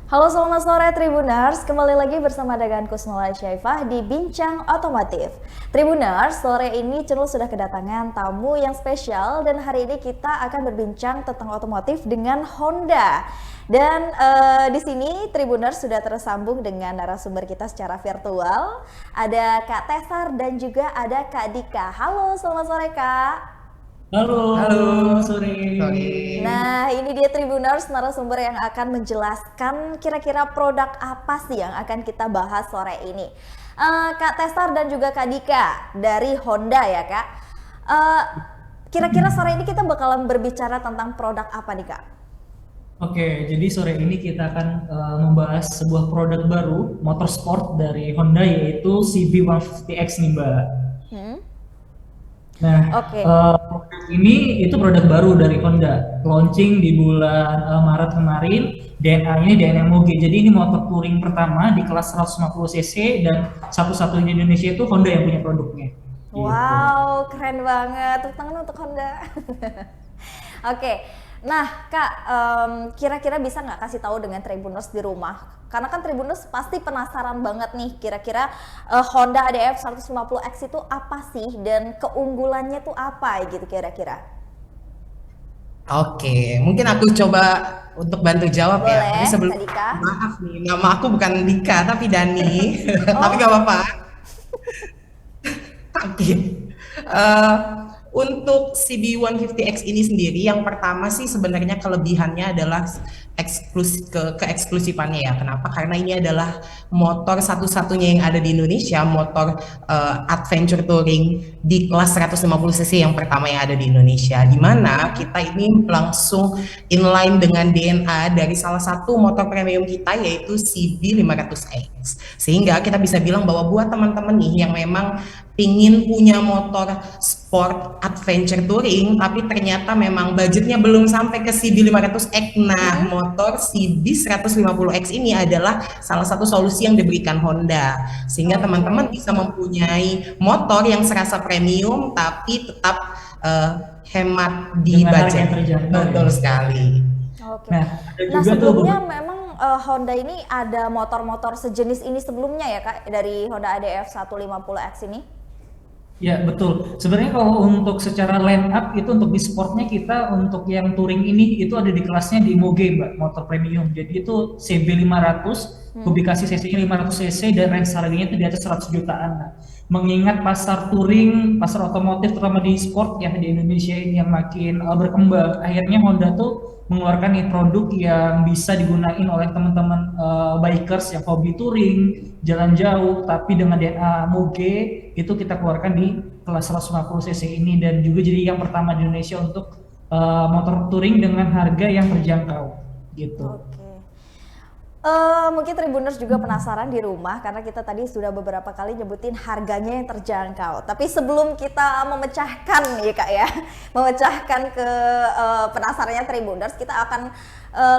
Halo selamat sore Tribuners, kembali lagi bersama dengan Kusnula Syaifah di Bincang Otomotif. Tribuners, sore ini Cenul sudah kedatangan tamu yang spesial dan hari ini kita akan berbincang tentang otomotif dengan Honda. Dan di sini Tribuners sudah tersambung dengan narasumber kita secara virtual. Ada Kak Tesar dan juga ada Kak Dika. Halo, selamat sore Kak. Halo, Halo, sore. sorry. Nah, ini dia Tribuners narasumber yang akan menjelaskan kira-kira produk apa sih yang akan kita bahas sore ini. Kak Tesar dan juga Kak Dika dari Honda ya Kak. Eh, Kira-kira sore ini kita bakalan berbicara tentang produk apa nih Kak? Oke, jadi sore ini kita akan membahas sebuah produk baru motorsport dari Honda yaitu CB150X nih Mbak. Hmm? Nah, Oke. produk ini itu produk baru dari Honda, launching di bulan Maret kemarin. DNA-nya DNA MoG. Jadi ini motor touring pertama di kelas 150 cc dan satu-satunya di Indonesia itu Honda yang punya produknya. Gitu. Wow, keren banget. Tepuk tangan untuk Honda. Oke, nah Kak, kira-kira bisa nggak kasih tahu dengan Tribuners di rumah? Karena kan Tribuners pasti penasaran banget nih, kira-kira Honda ADF 150X itu apa sih dan keunggulannya tuh apa gitu kira-kira? Oke, mungkin aku coba untuk bantu jawab ya. Tapi Boleh, sebelum Kak Dika? maaf nih, nama aku bukan Dika tapi Dani. Tapi gak Oh, apa-apa. Oke. Eh, untuk CB150X ini sendiri, yang pertama sih sebenarnya kelebihannya adalah keeksklusifannya ya. Kenapa? Karena ini adalah motor satu-satunya yang ada di Indonesia, motor adventure touring di kelas 150 cc yang pertama yang ada di Indonesia. Di mana kita ini langsung inline dengan DNA dari salah satu motor premium kita yaitu CB500X. Sehingga kita bisa bilang bahwa buat teman-teman nih yang memang pingin punya motor sport adventure touring tapi ternyata memang budgetnya belum sampai ke CB500X. Nah, motor CB150X ini adalah salah satu solusi yang diberikan Honda sehingga teman-teman oke. bisa mempunyai motor yang serasa premium tapi tetap hemat di Dengan harga yang budget. terjangkau ya. Betul sekali. Oke. Nah, ada Nah, juga tuh sebelumnya beberapa. memang Honda ini ada motor-motor sejenis ini sebelumnya ya Kak, dari Honda ADF 150X ini? Ya betul. Sebenarnya kalau untuk secara line up itu untuk di sportnya kita untuk yang touring ini itu ada di kelasnya di Moge Mbak, motor premium. Jadi itu CB500, kubikasi cc-nya 500 cc dan range harganya itu di atas 100 jutaan. Nah, mengingat pasar touring, pasar otomotif terutama di sport yang di Indonesia ini yang makin berkembang, akhirnya Honda tuh mengeluarkan nih produk yang bisa digunain oleh teman-teman bikers yang hobi touring, jalan jauh, tapi dengan DNA Moge itu kita keluarkan di kelas 150 cc ini dan juga jadi yang pertama di Indonesia untuk motor touring dengan harga yang terjangkau gitu. Oke. Mungkin Tribuners juga penasaran di rumah karena kita tadi sudah beberapa kali nyebutin harganya yang terjangkau. Tapi sebelum kita memecahkan nih Kak ya, memecahkan ke penasarannya Tribuners, kita akan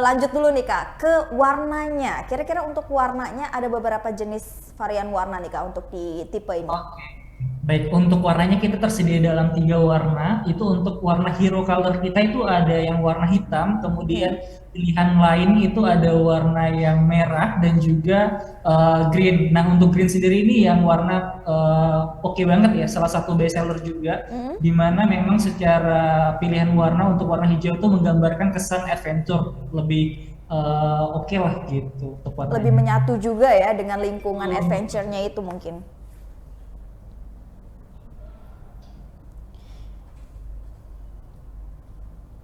lanjut dulu nih Kak ke warnanya. Kira-kira untuk warnanya ada beberapa jenis varian warna nih Kak untuk di tipe ini. Oke. Baik, untuk warnanya kita tersedia dalam 3 warna. Itu untuk warna hero color kita itu ada yang warna hitam, Hmm. kemudian pilihan lain itu ada warna yang merah dan juga green. Nah, untuk green sendiri ini yang warna oke banget ya, salah satu best seller juga, Hmm. di mana memang secara pilihan warna untuk warna hijau itu menggambarkan kesan adventure lebih oke lah gitu untuk Lebih warnanya. menyatu juga ya dengan lingkungan adventure-nya itu mungkin.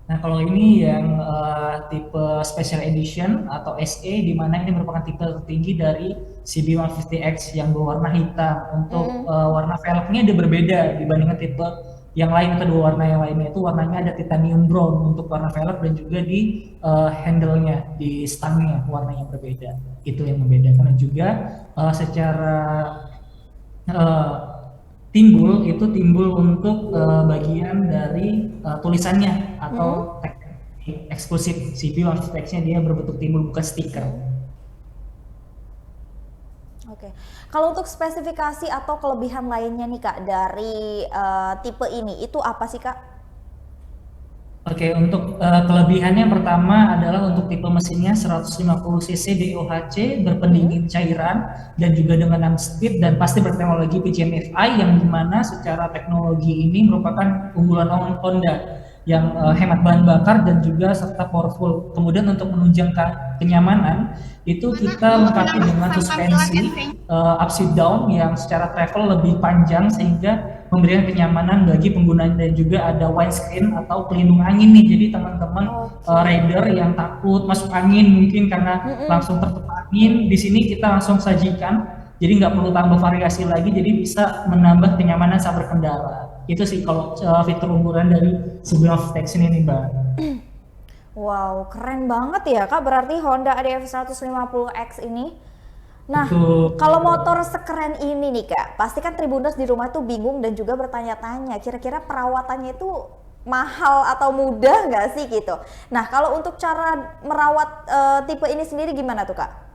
Nah, kalau ini yang tipe Special Edition atau SE, di mana ini merupakan tipe tertinggi dari CB150X yang berwarna hitam. Untuk Hmm. warna velgnya dia berbeda dibandingkan tipe yang lain, kedua warna yang lainnya itu warnanya ada titanium brown untuk warna velg dan juga di handle-nya, di stangnya warnanya berbeda. Itu yang membedakan dan juga secara eh, timbul untuk bagian dari tulisannya atau Hmm. tag eksklusif CPU arsiteknya dia berbentuk timbul bukan stiker. Hmm. Oke. Kalau untuk spesifikasi atau kelebihan lainnya nih Kak dari tipe ini itu apa sih Kak? Oke, untuk kelebihannya pertama adalah untuk tipe mesinnya 150 cc DOHC Mm-mm. berpendingin cairan dan juga dengan 6 speed dan pasti berteknologi PGM-FI yang dimana secara teknologi ini merupakan unggulan Honda yang hemat bahan bakar dan juga serta powerful. Kemudian untuk menunjang kenyamanan itu kita lengkapi dengan suspensi upside down yang secara travel lebih panjang sehingga memberikan kenyamanan bagi pengguna dan juga ada windscreen atau pelindung angin nih. Jadi teman-teman Oke. rider yang takut masuk angin mungkin karena Mm-mm. langsung tertutup angin, di sini kita langsung sajikan. Jadi nggak perlu tambah variasi lagi, jadi bisa menambah kenyamanan saat berkendara. Itu sih kalau fitur unggulan dari sebelum Protection ini, Mbak. Wow, keren banget ya Kak, berarti Honda ADF 150X ini. Nah, Betul. kalau motor sekeren ini nih Kak, pasti kan Tribuners di rumah tuh bingung dan juga bertanya-tanya, kira-kira perawatannya itu mahal atau mudah nggak sih gitu. Nah, kalau untuk cara merawat tipe ini sendiri gimana tuh Kak?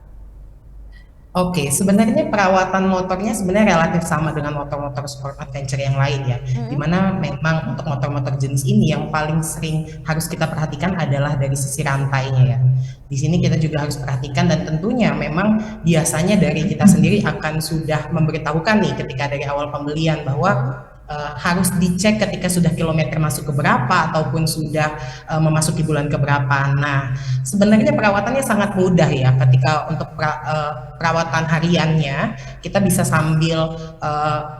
Oke, sebenarnya perawatan motornya sebenarnya relatif sama dengan motor-motor sport adventure yang lain ya. Mm-mm. Dimana memang untuk motor-motor jenis ini yang paling sering harus kita perhatikan adalah dari sisi rantainya ya. Di sini kita juga harus perhatikan dan tentunya memang biasanya dari kita sendiri akan sudah memberitahukan nih ketika dari awal pembelian bahwa Mm-mm. harus dicek ketika sudah kilometer masuk ke berapa ataupun sudah memasuki bulan ke berapa. Nah, sebenarnya perawatannya sangat mudah ya ketika untuk perawatan hariannya kita bisa sambil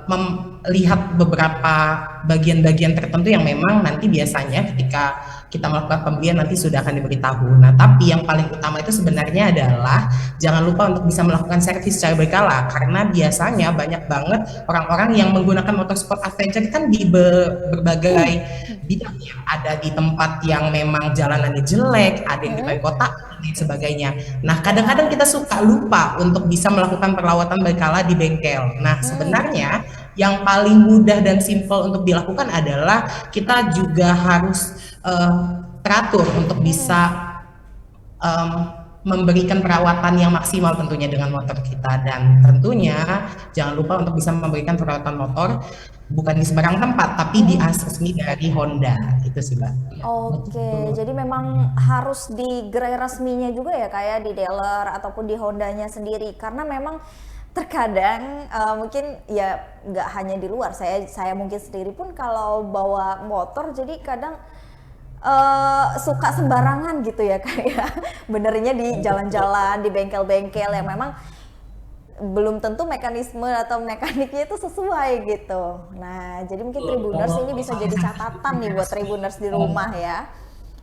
melihat beberapa bagian-bagian tertentu yang memang nanti biasanya ketika kita melakukan pembelian nanti sudah akan diberitahu. Nah, tapi yang paling utama itu sebenarnya adalah jangan lupa untuk bisa melakukan servis secara berkala karena biasanya banyak banget orang-orang yang menggunakan motorsport adventure kan di berbagai bidang ya. Ada di tempat yang memang jalanannya jelek, ada yang di Mm-mm. kota dan lain sebagainya. Nah, kadang-kadang kita suka lupa untuk bisa melakukan perawatan berkala di bengkel. Nah, Mm. sebenarnya yang paling mudah dan simple untuk dilakukan adalah kita juga harus teratur untuk Mm-mm. bisa em, memberikan perawatan yang maksimal tentunya dengan motor kita dan tentunya jangan lupa untuk bisa memberikan perawatan motor bukan di sembarang tempat tapi di Mm-mm. as resmi dari Honda itu sih Mbak. Ya, Oke, betul. jadi memang harus di gerai resminya juga ya kayak di dealer ataupun di Hondanya sendiri karena memang terkadang mungkin ya nggak hanya di luar saya mungkin sendiri pun kalau bawa motor jadi kadang suka sembarangan gitu ya kayak benernya di jalan-jalan di bengkel-bengkel yang memang belum tentu mekanisme atau mekaniknya itu sesuai gitu. Nah, jadi mungkin Tribuners Kalau ini bisa jadi misalnya catatan nih buat Tribuners di rumah ya.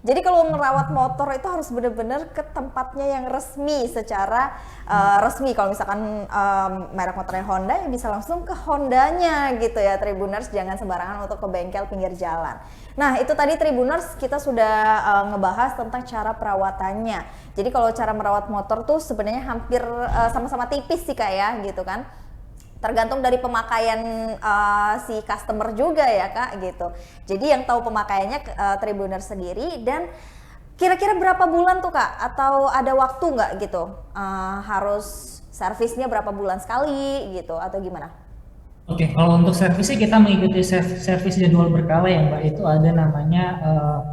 Jadi kalau merawat motor itu harus benar-benar ke tempatnya yang resmi secara resmi. Kalau misalkan merek motornya Honda ya bisa langsung ke Hondanya gitu ya Tribuners, jangan sembarangan untuk ke bengkel pinggir jalan. Nah, itu tadi Tribuners kita sudah ngebahas tentang cara perawatannya. Jadi kalau cara merawat motor tuh sebenarnya hampir sama-sama tipis sih Kak ya gitu kan. Tergantung dari pemakaian si customer juga ya Kak gitu. Jadi yang tahu pemakaiannya Tribuner sendiri. Dan kira-kira berapa bulan tuh Kak? Atau ada waktu nggak gitu? Harus servisnya berapa bulan sekali gitu atau gimana? Oke, kalau untuk servisnya kita mengikuti servis jadwal berkala ya Mbak. Itu ada namanya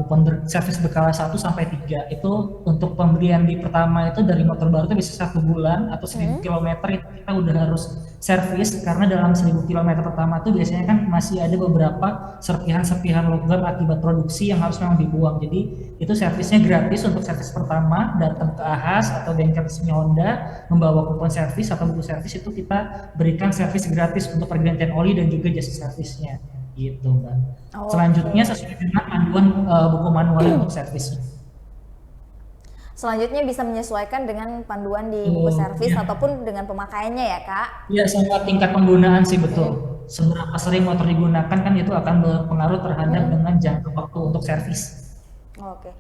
kupon servis berkala 1 sampai 3. Itu untuk pembelian di pertama itu dari motor baru itu bisa 1 bulan atau 1.000 kilometer itu kita udah harus servis karena dalam 1.000 kilometer pertama itu biasanya kan masih ada beberapa serpihan-serpihan logam akibat produksi yang harus memang dibuang. Jadi itu servisnya gratis untuk servis pertama, datang ke AHAS atau bengkel resmi Honda, membawa kupon servis atau buku servis itu kita berikan servis gratis untuk pergantian oli dan juga jasa servisnya gitu Mbak. Oke. Selanjutnya sesuai dengan panduan buku manual untuk servisnya. Selanjutnya bisa menyesuaikan dengan panduan di buku Oh, servis ya. ataupun dengan pemakaiannya ya Kak. Ya, sama tingkat penggunaan sih betul. Mm-mm. Seberapa sering motor digunakan kan itu akan berpengaruh terhadap Mm-mm. dengan jangka waktu untuk servis. Oke.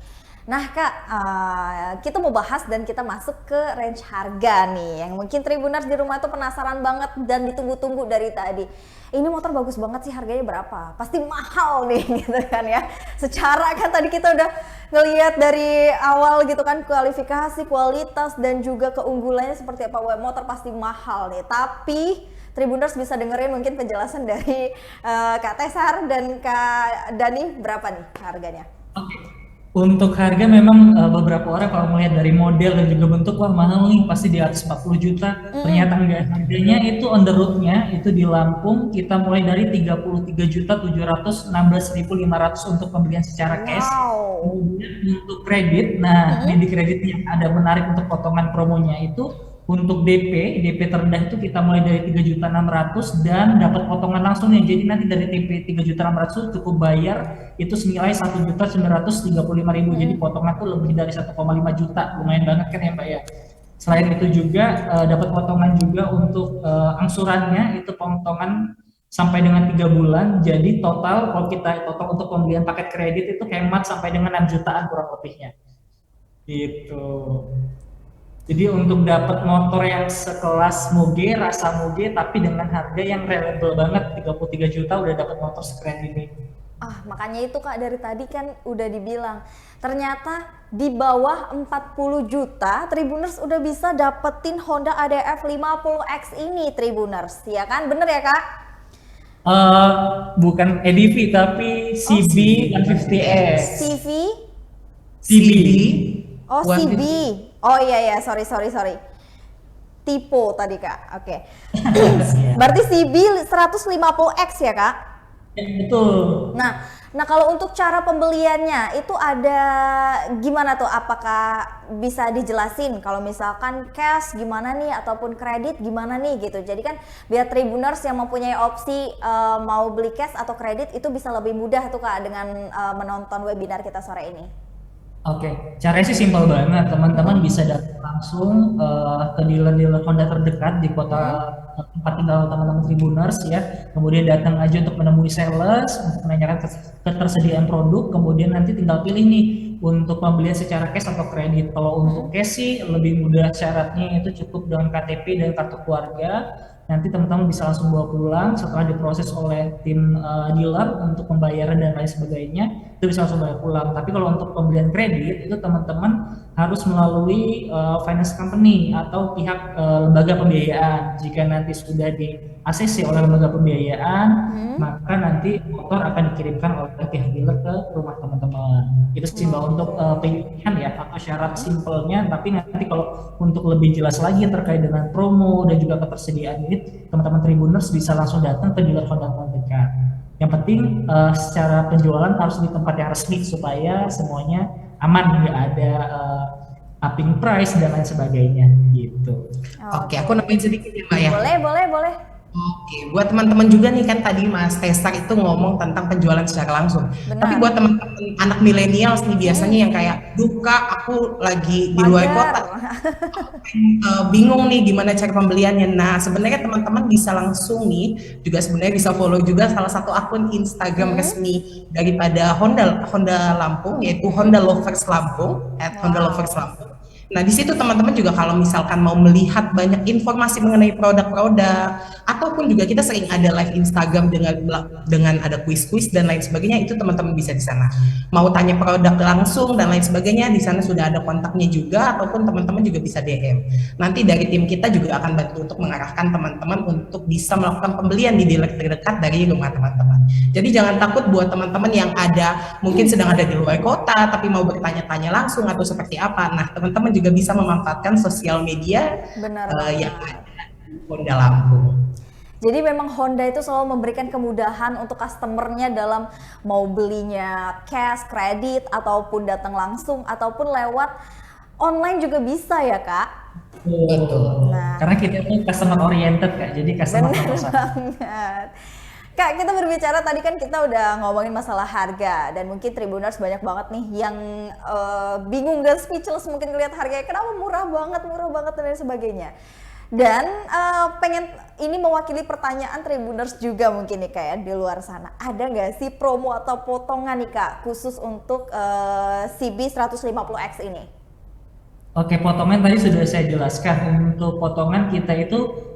Nah Kak, kita mau bahas dan kita masuk ke range harga nih yang mungkin Tribuners di rumah tuh penasaran banget dan ditunggu-tunggu dari tadi. Ini motor bagus banget sih, harganya berapa? Pasti mahal nih gitu kan ya. Secara kan tadi kita udah ngelihat dari awal gitu kan kualifikasi, kualitas dan juga keunggulannya seperti apa. Wah, motor pasti mahal nih. Tapi Tribuners bisa dengerin mungkin penjelasan dari Kak Tesar dan Kak Dani berapa nih harganya? Oke. Untuk harga memang beberapa orang kalau melihat dari model dan juga bentuk, wah mahal nih, pasti di atas 40 juta. Ternyata enggak. Harganya itu on the road-nya itu di Lampung kita mulai dari 33.716.500 untuk pembelian secara cash. Wow. Kemudian untuk kredit, nah ini di kreditnya ada menarik untuk potongan promonya itu untuk DP terendah itu kita mulai dari 3.600.000 dan dapat potongan langsungnya. Jadi nanti dari DP 3.600.000 cukup bayar itu senilai 1.935.000. Jadi potongan tuh lebih dari 1,5 juta. Lumayan banget kan ya Mbak ya. Selain itu juga dapat potongan juga untuk angsurannya itu potongan sampai dengan 3 bulan. Jadi total kalau kita total untuk pembelian paket kredit itu hemat sampai dengan 6 jutaan kurang lebihnya. Gitu. Jadi untuk dapat motor yang sekelas Moge, rasa Moge, tapi dengan harga yang reliable banget, 33 juta udah dapat motor sekeren ini. Ah, makanya itu Kak, dari tadi kan udah dibilang. Ternyata di bawah 40 juta Tribuners udah bisa dapetin Honda ADF 50X ini Tribuners, ya kan? Bener ya Kak? Bukan EDV tapi CB 150S. CV? CB. Oh, CB. Oh iya, sorry. Tipo tadi Kak, oke. Berarti CB 150X ya Kak? Ya, betul. Nah kalau untuk cara pembeliannya itu ada gimana tuh? Apakah bisa dijelasin kalau misalkan cash gimana nih ataupun kredit gimana nih gitu? Jadi kan biar Tribuners yang mempunyai opsi mau beli cash atau kredit itu bisa lebih mudah tuh Kak dengan menonton webinar kita sore ini. Oke, caranya sih simpel banget. Teman-teman bisa datang langsung ke dealer-dealer Honda terdekat di kota tempat tinggal teman-teman Tribuners ya. Kemudian datang aja untuk menemui sales, untuk menanyakan ketersediaan produk. Kemudian nanti tinggal pilih nih untuk pembelian secara cash atau kredit. Kalau untuk cash sih lebih mudah, syaratnya itu cukup dengan KTP dan kartu keluarga. Nanti teman-teman bisa langsung bawa pulang setelah diproses oleh tim dealer untuk pembayaran dan lain sebagainya, itu bisa langsung bawa pulang. Tapi kalau untuk pembelian kredit itu teman-teman harus melalui finance company atau pihak lembaga pembiayaan. Jika nanti sudah di ACC oleh lembaga pembiayaan, maka nanti motor akan dikirimkan oleh pihak dealer ke rumah teman-teman. Itu sih Mbak untuk pilihan ya atau syarat simpelnya. Tapi nanti kalau untuk lebih jelas lagi terkait dengan promo dan juga ketersediaan unit, teman-teman Tribuners bisa langsung datang ke dealer Honda terdekat. Yang penting secara penjualan harus di tempat yang resmi supaya semuanya aman, nggak ada upping price dan lain sebagainya gitu. Oke, aku nambahin sedikit ya Mbak ya. Boleh. Oke, buat teman-teman juga nih kan tadi Mas Tesar itu ngomong tentang penjualan secara langsung. Benar. Tapi buat teman-teman anak milenial nih biasanya yang kayak, duka aku lagi di luar kota, bingung nih gimana cara pembeliannya. Nah, sebenarnya teman-teman bisa langsung nih, juga sebenarnya bisa follow juga salah satu akun Instagram resmi daripada Honda Lampung, yaitu Honda Lovers Lampung, @hondalovers_lampung. Nah, di situ teman-teman juga kalau misalkan mau melihat banyak informasi mengenai produk-produk, ataupun juga kita sering ada live Instagram dengan ada kuis-kuis dan lain sebagainya, itu teman-teman bisa di sana. Mau tanya produk langsung dan lain sebagainya, di sana sudah ada kontaknya juga, ataupun teman-teman juga bisa DM. Nanti dari tim kita juga akan bantu untuk mengarahkan teman-teman untuk bisa melakukan pembelian di dealer terdekat dari rumah teman-teman. Jadi jangan takut buat teman-teman yang mungkin sedang ada di luar kota tapi mau bertanya-tanya langsung atau seperti apa. Nah, teman-teman juga bisa memanfaatkan sosial media yang ada di Honda Lampung. Jadi memang Honda itu selalu memberikan kemudahan untuk customernya dalam mau belinya cash, kredit, ataupun datang langsung, ataupun lewat online juga bisa ya Kak? Betul. Nah, Karena kita tuh customer oriented Kak, jadi customer bener focused. banget. Kak, kita berbicara tadi kan kita udah ngomongin masalah harga dan mungkin Tribuners banyak banget nih yang bingung dan speechless mungkin ngeliat harganya kenapa murah banget dan lain sebagainya. Dan pengen ini mewakili pertanyaan Tribuners juga mungkin nih Kak ya di luar sana. Ada nggak sih promo atau potongan nih Kak khusus untuk CB 150X ini? Oke, potongan tadi sudah saya jelaskan. Untuk potongan kita itu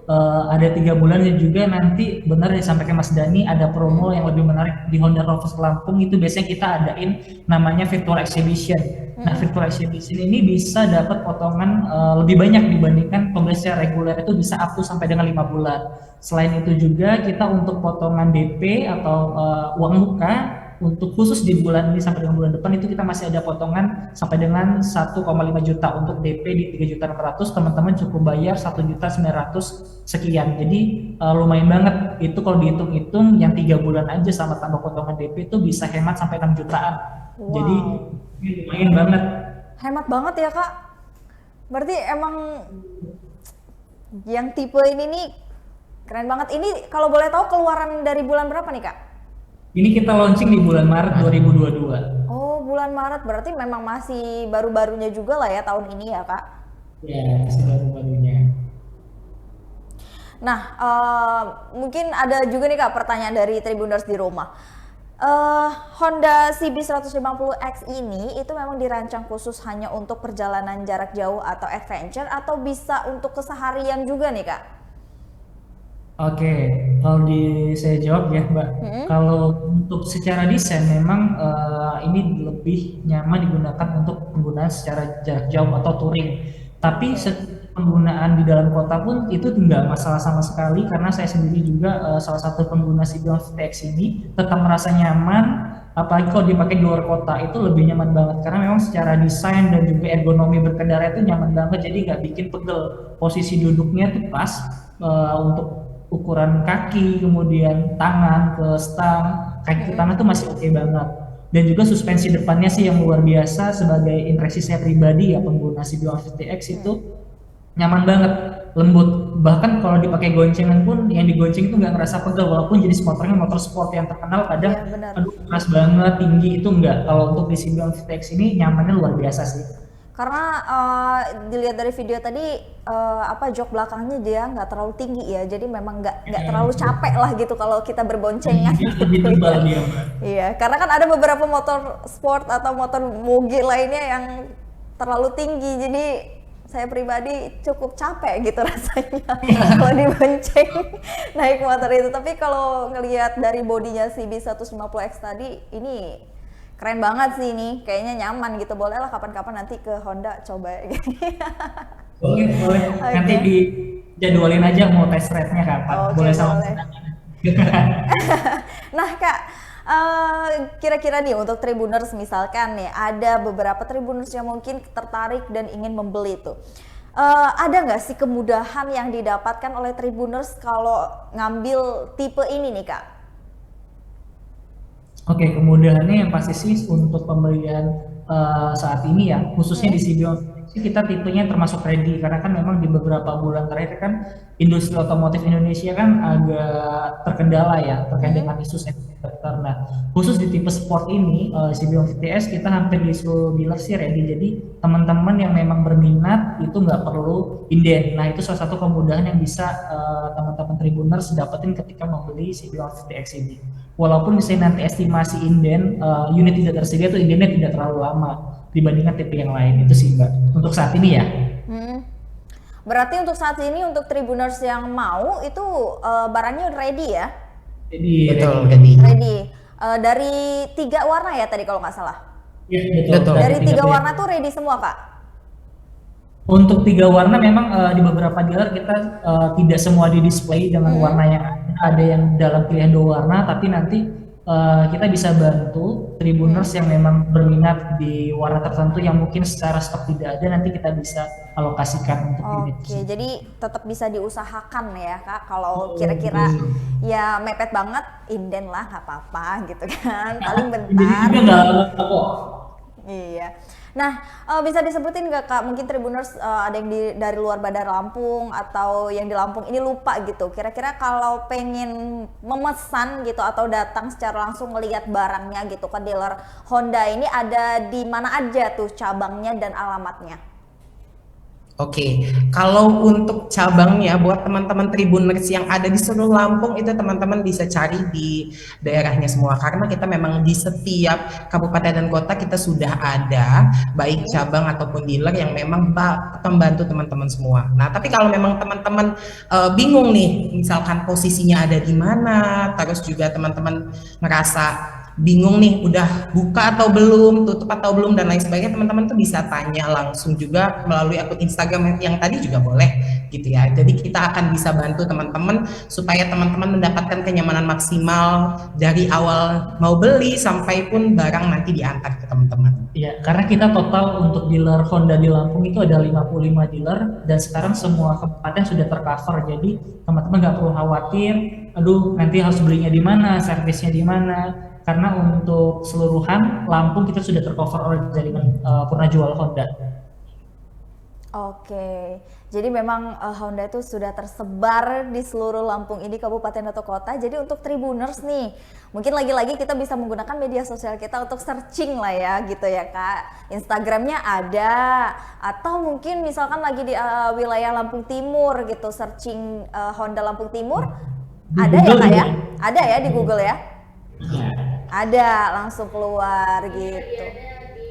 ada 3 bulan dan juga nanti benar disampaikan Mas Dani ada promo yang lebih menarik di Honda Lovers Lampung. Itu biasanya kita adain namanya virtual exhibition. Nah, virtual exhibition ini bisa dapat potongan lebih banyak dibandingkan pembelian secara reguler, itu bisa up to sampai dengan 5 bulan. Selain itu juga kita untuk potongan DP atau uang muka untuk khusus di bulan ini sampai dengan bulan depan itu kita masih ada potongan sampai dengan 1,5 juta untuk DP di 3.600.000, teman-teman cukup bayar 1.900.000 sekian. Jadi lumayan banget itu kalau dihitung-hitung yang 3 bulan aja sama tambah potongan DP itu bisa hemat sampai 6 jutaan. Jadi Wow, ini lumayan banget. hemat banget ya Kak. Berarti emang yang tipe ini nih keren banget. Ini kalau boleh tahu keluaran dari bulan berapa nih Kak? Ini kita launching di bulan Maret 2022. Oh, bulan Maret, berarti memang masih baru-barunya juga lah ya tahun ini ya Kak. Ya, masih baru-barunya. Nah, mungkin ada juga nih Kak pertanyaan dari Tribuners di rumah. Honda CB 150X ini itu memang dirancang khusus hanya untuk perjalanan jarak jauh atau adventure atau bisa untuk keseharian juga nih Kak? Oke, kalau saya jawab ya Mbak. Kalau untuk secara desain memang ini lebih nyaman digunakan untuk penggunaan secara jarak jauh atau touring. Tapi penggunaan di dalam kota pun itu tidak masalah sama sekali karena saya sendiri juga salah satu pengguna CB 150X ini tetap merasa nyaman, apalagi kalau dipakai di luar kota itu lebih nyaman banget karena memang secara desain dan juga ergonomi berkendara itu nyaman banget, jadi nggak bikin pegel. Posisi duduknya tuh pas untuk ukuran kaki, kemudian tangan ke stang, kaki ke tangan tuh masih oke banget. Dan juga suspensi depannya sih yang luar biasa. Sebagai impresi saya pribadi ya pengguna CB 150X itu nyaman banget, lembut. Bahkan kalau dipakai goncengan pun yang digonceng itu nggak ngerasa pegel, walaupun jenis motornya motor sport yang terkenal kadang Iya, benar. aduh keras banget, tinggi, itu enggak. Kalau untuk di CB 150X ini nyamannya luar biasa sih. Karena dilihat dari video tadi jok belakangnya dia nggak terlalu tinggi ya, jadi memang nggak terlalu capek lah gitu kalau kita berboncengan. Dia lebih tebal dia, Mbak. Iya, karena kan ada beberapa motor sport atau motor moge lainnya yang terlalu tinggi, jadi saya pribadi cukup capek gitu rasanya kalau dibonceng naik motor itu. Tapi kalau ngelihat dari bodinya CB 150X tadi, ini keren banget sih ini, kayaknya nyaman gitu. Boleh lah kapan-kapan nanti ke Honda coba. Boleh. Oke. Nanti dijadwalin aja mau test ride-nya kapan. Oke, Boleh sama boleh. Nah Kak, kira-kira nih untuk Tribuners misalkan nih ada beberapa Tribuners yang mungkin tertarik dan ingin membeli tuh. Ada nggak sih kemudahan yang didapatkan oleh Tribuners kalau ngambil tipe ini nih Kak? Oke, kemudahannya yang pasti sih untuk pembelian saat ini ya, khususnya di CB 150X kita tipenya termasuk ready karena kan memang di beberapa bulan terakhir kan industri otomotif Indonesia kan agak terkendala ya terkait dengan isu semiconductor. Nah, khusus di tipe sport ini CB 150S kita hampir di seluruh dealer sih ready. Jadi teman-teman yang memang berminat itu nggak perlu inden. Nah, itu salah satu kemudahan yang bisa teman-teman Tribuners dapetin ketika membeli CB 150X ini. Walaupun misalnya nanti estimasi inden unit tidak tersedia itu indennya tidak terlalu lama dibandingkan tipe yang lain, itu sih Mbak untuk saat ini ya. Berarti untuk saat ini untuk Tribuners yang mau itu barangnya ready ya? Jadi Betul, jadi Ready. Dari 3 warna ya tadi kalau nggak salah. ya, betul. Betul. Dari 3 pilihan. warna tuh ready semua Kak? Untuk 3 warna memang di beberapa dealer kita tidak semua di display dengan warna yang ada yang dalam pilihan 2 warna, tapi nanti kita bisa bantu Tribuners yang memang berminat di warna tertentu yang mungkin secara stok tidak ada, nanti kita bisa alokasikan untuk unit. Oke, jadi tetap bisa diusahakan ya Kak. Kalau kira-kira ya mepet banget, inden lah nggak apa-apa gitu kan. Paling Jadi bentar. juga nggak apa kok. Iya. Nah, bisa disebutin nggak Kak? Mungkin Tribuners ada yang dari luar Bandar Lampung atau yang di Lampung ini lupa gitu. Kira-kira kalau pengen memesan gitu atau datang secara langsung melihat barangnya gitu ke dealer Honda ini ada di mana aja tuh cabangnya dan alamatnya? Oke, kalau untuk cabangnya buat teman-teman Tribuners yang ada di seluruh Lampung itu teman-teman bisa cari di daerahnya semua karena kita memang di setiap kabupaten dan kota kita sudah ada baik cabang ataupun dealer yang memang membantu teman-teman semua. Nah, tapi kalau memang teman-teman bingung nih, misalkan posisinya ada di mana, terus juga teman-teman ngerasa bingung nih udah buka atau belum, tutup atau belum dan lain sebagainya, teman-teman tuh bisa tanya langsung juga melalui akun Instagram yang tadi juga boleh gitu ya. Jadi kita akan bisa bantu teman-teman supaya teman-teman mendapatkan kenyamanan maksimal dari awal mau beli sampai pun barang nanti diantar ke teman-teman. Iya, karena kita total untuk dealer Honda di Lampung itu ada 55 dealer dan sekarang semua kabupaten sudah tercover. Jadi teman-teman nggak perlu khawatir, aduh nanti harus belinya di mana, servisnya di mana. Karena untuk keseluruhan Lampung kita sudah tercover oleh jaringan purna jual Honda. Oke, jadi memang Honda itu sudah tersebar di seluruh Lampung ini, kabupaten atau kota. Jadi untuk Tribuners nih, mungkin lagi-lagi kita bisa menggunakan media sosial kita untuk searching lah ya gitu ya Kak. Instagramnya ada, atau mungkin misalkan lagi di wilayah Lampung Timur gitu, searching Honda Lampung Timur. Di Ada ya Google Kak ya? juga. Ada ya di Google ya? Iya. Ada, langsung keluar gitu.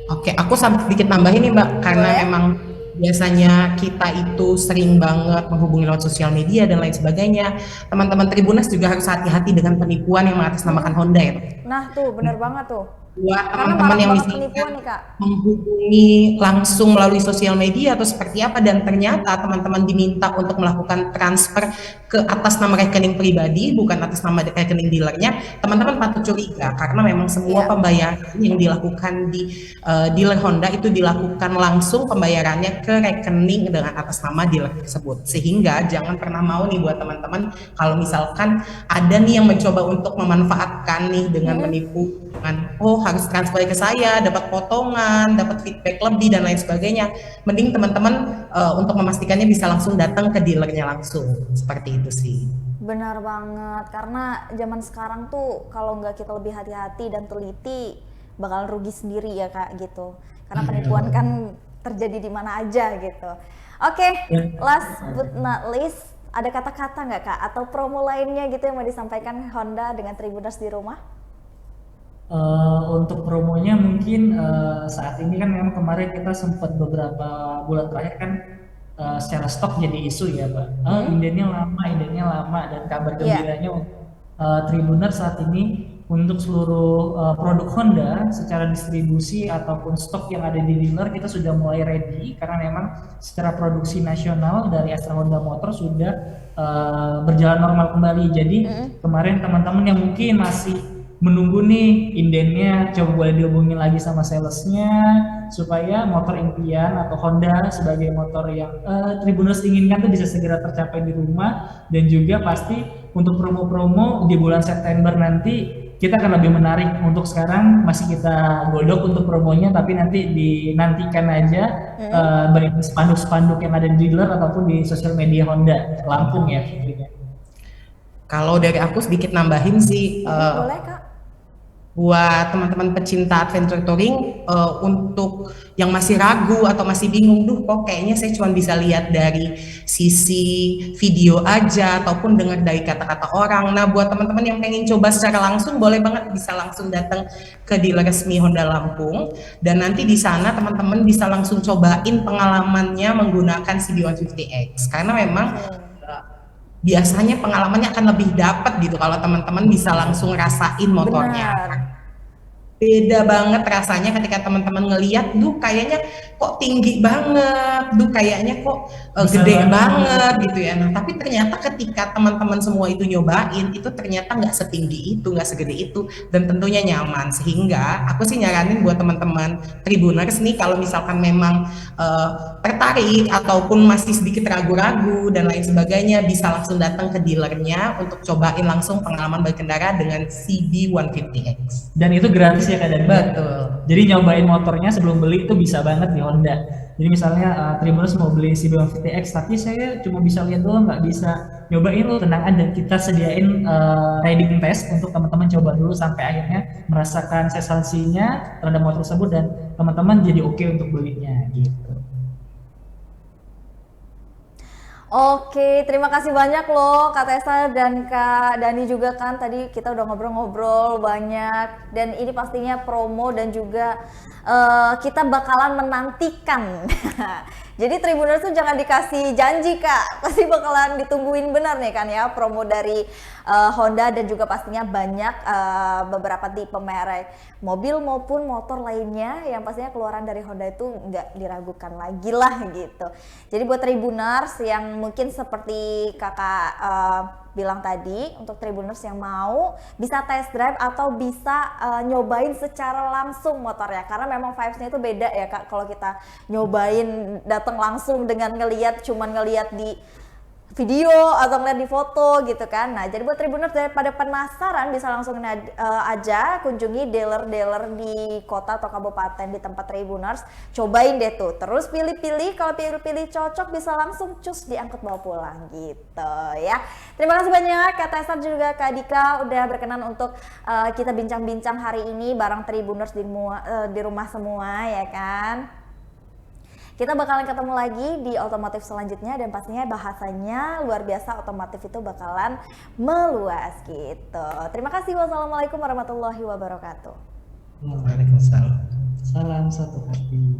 Oke, aku sedikit nambahin nih Mbak, karena Boleh? memang biasanya kita itu sering banget menghubungi lewat sosial media dan lain sebagainya. Teman-teman Tribuners juga harus hati-hati dengan penipuan yang mengatasnamakan Honda ya. Nah tuh, bener banget tuh. Buat Karena teman-teman marak yang banget misalkan penipuan nih Kak. menghubungi langsung melalui sosial media atau seperti apa dan ternyata teman-teman diminta untuk melakukan transfer ke atas nama rekening pribadi bukan atas nama rekening dealernya, teman-teman patut curiga karena memang semua Iya. pembayaran yang dilakukan di dealer Honda itu dilakukan langsung pembayarannya ke rekening dengan atas nama dealer tersebut, sehingga jangan pernah mau nih buat teman-teman kalau misalkan ada nih yang mencoba untuk memanfaatkan nih dengan menipu dengan oh harus transfer ke saya, dapat potongan, dapat feedback lebih dan lain sebagainya. Mending teman-teman untuk memastikannya bisa langsung datang ke dealernya langsung, seperti itu sih. Benar banget, karena zaman sekarang tuh kalau nggak kita lebih hati-hati dan teliti, bakal rugi sendiri ya Kak gitu. Karena penipuan kan terjadi di mana aja gitu. Oke, last but not least, ada kata-kata nggak Kak atau promo lainnya gitu yang mau disampaikan Honda dengan Tribuners di rumah? Untuk promonya mungkin saat ini kan memang kemarin kita sempat beberapa bulan terakhir kan secara stok jadi isu ya Pak. Indennya lama dan kabar Iya. gembiranya Tribuner saat ini untuk seluruh produk Honda secara distribusi ataupun stok yang ada di dealer kita sudah mulai ready karena memang secara produksi nasional dari Astra Honda Motor sudah berjalan normal kembali. Jadi kemarin teman-teman yang mungkin masih menunggu nih indennya, coba boleh dihubungin lagi sama salesnya supaya motor impian atau Honda sebagai motor yang Tribuners inginkan tuh bisa segera tercapai di rumah. Dan juga pasti untuk promo-promo di bulan September nanti kita akan lebih menarik. Untuk sekarang masih kita godok untuk promonya, tapi nanti dinantikan aja baik spanduk-spanduk yang ada di dealer ataupun di sosial media Honda Lampung ya tentunya. Kalau dari aku sedikit nambahin sih, Boleh Kak? buat teman-teman pecinta adventure touring untuk yang masih ragu atau masih bingung, duh kok kayaknya saya cuma bisa lihat dari sisi video aja ataupun dengar dari kata-kata orang. Nah buat teman-teman yang pengen coba secara langsung boleh banget bisa langsung datang ke dealer resmi Honda Lampung dan nanti di sana teman-teman bisa langsung cobain pengalamannya menggunakan CB150X karena memang biasanya pengalamannya akan lebih dapat gitu kalau teman-teman bisa langsung rasain motornya. Benar. Beda banget rasanya ketika teman-teman ngeliat, duh kayaknya kok tinggi banget, duh kayaknya kok gede banget gitu ya. Nah tapi ternyata ketika teman-teman semua itu nyobain, itu ternyata nggak setinggi itu, nggak segede itu, dan tentunya nyaman. Sehingga aku sih nyaranin buat teman-teman Tribuners nih, kalau misalkan memang tertarik ataupun masih sedikit ragu-ragu dan lain sebagainya, bisa langsung datang ke dealernya untuk cobain langsung pengalaman berkendara dengan CB150X. Dan itu gratis ya Kak Dan? Betul. Jadi nyobain motornya sebelum beli itu bisa banget di Honda. Jadi misalnya Tribuners mau beli CB150X tapi saya cuma bisa lihat doang, nggak bisa nyobain, lo tenang aja, kita sediain riding test untuk teman-teman coba dulu sampai akhirnya merasakan sensasinya terhadap motor tersebut dan teman-teman jadi oke untuk belinya gitu. Oke, terima kasih banyak loh Kak Tessa dan Kak Dani juga kan tadi kita udah ngobrol-ngobrol banyak dan ini pastinya promo dan juga kita bakalan menantikan. Jadi Tribuners tuh jangan dikasih janji Kak, pasti bakalan ditungguin benar nih kan ya promo dari Honda dan juga pastinya banyak beberapa tipe merek mobil maupun motor lainnya yang pastinya keluaran dari Honda itu nggak diragukan lagi lah gitu. Jadi buat Tribuners yang mungkin seperti kakak bilang tadi, untuk Tribuners yang mau bisa test drive atau bisa nyobain secara langsung motornya, karena memang vibes-nya itu beda ya Kak kalau kita nyobain datang langsung dengan cuman ngeliat di video atau ngeliat di foto gitu kan. Nah jadi buat Tribuners daripada penasaran bisa langsung aja kunjungi dealer-dealer di kota atau kabupaten di tempat Tribuners, cobain deh tuh, terus pilih-pilih, kalau pilih-pilih cocok bisa langsung cus diangkut bawa pulang gitu ya. Terima kasih banyak Kak Tessa juga Kak Dika udah berkenan untuk kita bincang-bincang hari ini bareng Tribuners di rumah semua ya kan. Kita bakalan ketemu lagi di otomotif selanjutnya dan pastinya bahasanya luar biasa, otomotif itu bakalan meluas gitu. Terima kasih. Wassalamualaikum warahmatullahi wabarakatuh. Waalaikumsalam. Salam satu hati.